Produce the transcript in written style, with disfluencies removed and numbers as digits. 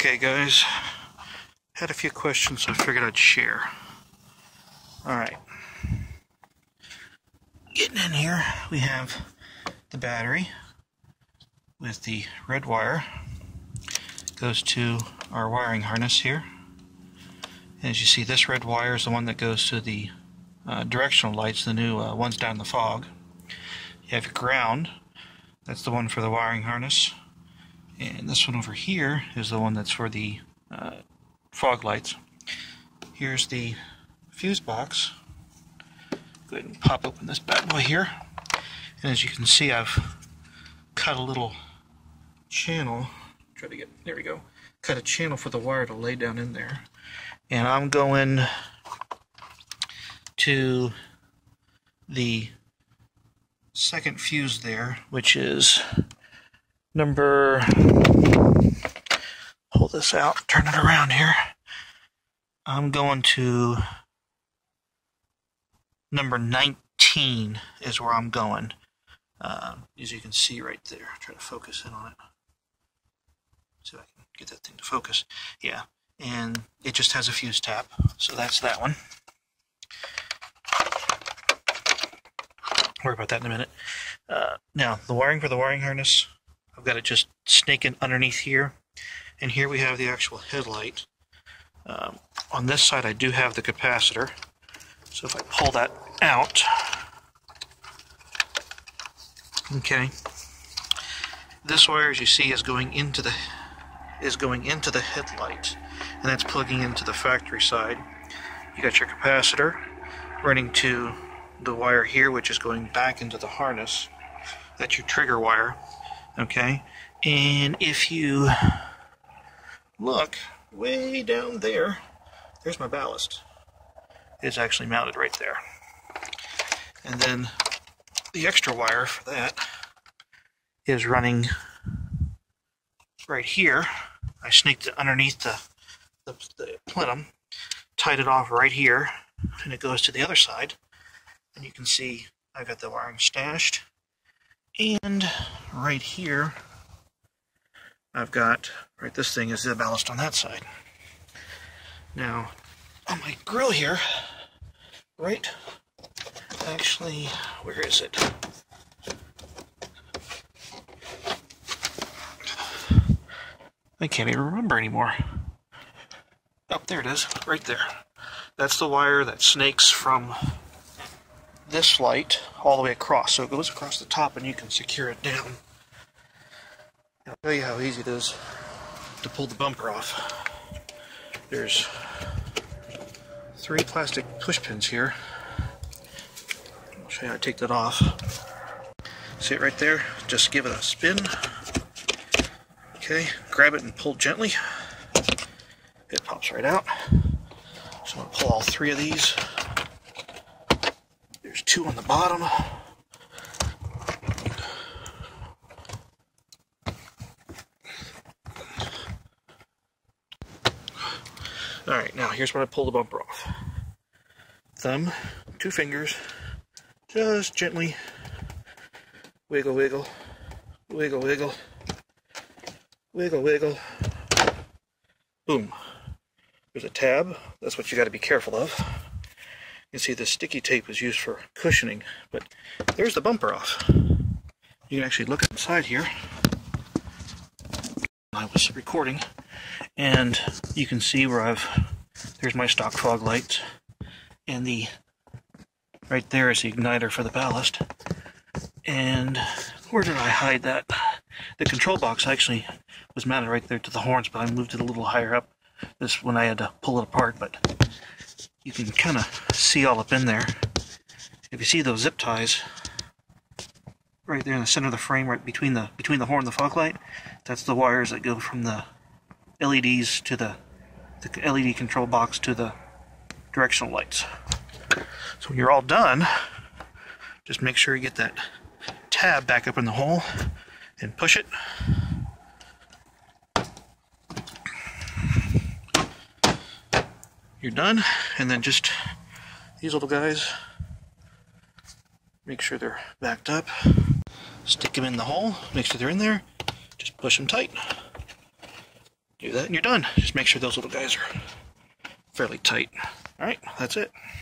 Okay guys, had a few questions so I figured I'd share. Alright, getting in here, we have the battery with the red wire. Goes to our wiring harness here. And as you see, this red wire is the one that goes to the directional lights, the new ones down in the fog. You have your ground, that's the one for the wiring harness. And this one over here is the one that's for the fog lights. Here's the fuse box. Go ahead and pop open this bad boy here. And as you can see, I've cut a little channel. Try to get, there we go. Cut a channel for the wire to lay down in there. And I'm going to the second fuse there, which is number, hold this out, turn it around here. I'm going to number 19 is where I'm going. As you can see right there. Try to focus in on it. See if I can get that thing to focus. Yeah, and it just has a fuse tap, so that's that one. Worry about that in a minute. Now, the wiring for the wiring harness, I've got it just snaking underneath here. And here we have the actual headlight. On this side I do have the capacitor. So if I pull that out, okay, this wire, as you see, is going into the headlight, and that's plugging into the factory side. You got your capacitor running to the wire here, which is going back into the harness. That's your trigger wire, okay? And if you look way down there, there's my ballast. It's actually mounted right there. And then the extra wire for that is running right here. I sneaked it underneath the plenum, tied it off right here, and it goes to the other side. And you can see I've got the wiring stashed. And right here, I've got, right, this thing is the ballast on that side. Now, on my grill here, right, actually, where is it? I can't even remember anymore. Oh, there it is, right there. That's the wire that snakes from this light all the way across. So it goes across the top and you can secure it down. I'll tell you how easy it is to pull the bumper off. There's 3 plastic push pins here. I'll show you how to take that off. See it right there? Just give it a spin. Okay, grab it and pull gently. It pops right out. So I'm going to pull all 3 of these. There's 2 on the bottom. Alright, now here's where I pull the bumper off. Thumb, 2 fingers, just gently wiggle, wiggle, wiggle, wiggle, wiggle, wiggle. Boom. There's a tab. That's what you got to be careful of. You can see the sticky tape is used for cushioning, but there's the bumper off. You can actually look inside here. I was recording, and you can see where there's my stock fog lights, and right there is the igniter for the ballast. And where did I hide that? The control box actually was mounted right there to the horns, but I moved it a little higher up. This one I had to pull it apart, but you can kind of see all up in there. If you see those zip ties right there in the center of the frame, right between the horn and the fog light, that's the wires that go from the LEDs to the LED control box to the directional lights. So when you're all done, just make sure you get that tab back up in the hole and push it. You're done, and then just these little guys, make sure they're backed up, stick them in the hole, make sure they're in there, just push them tight. Do that and you're done. Just make sure those little guys are fairly tight. Alright, that's it.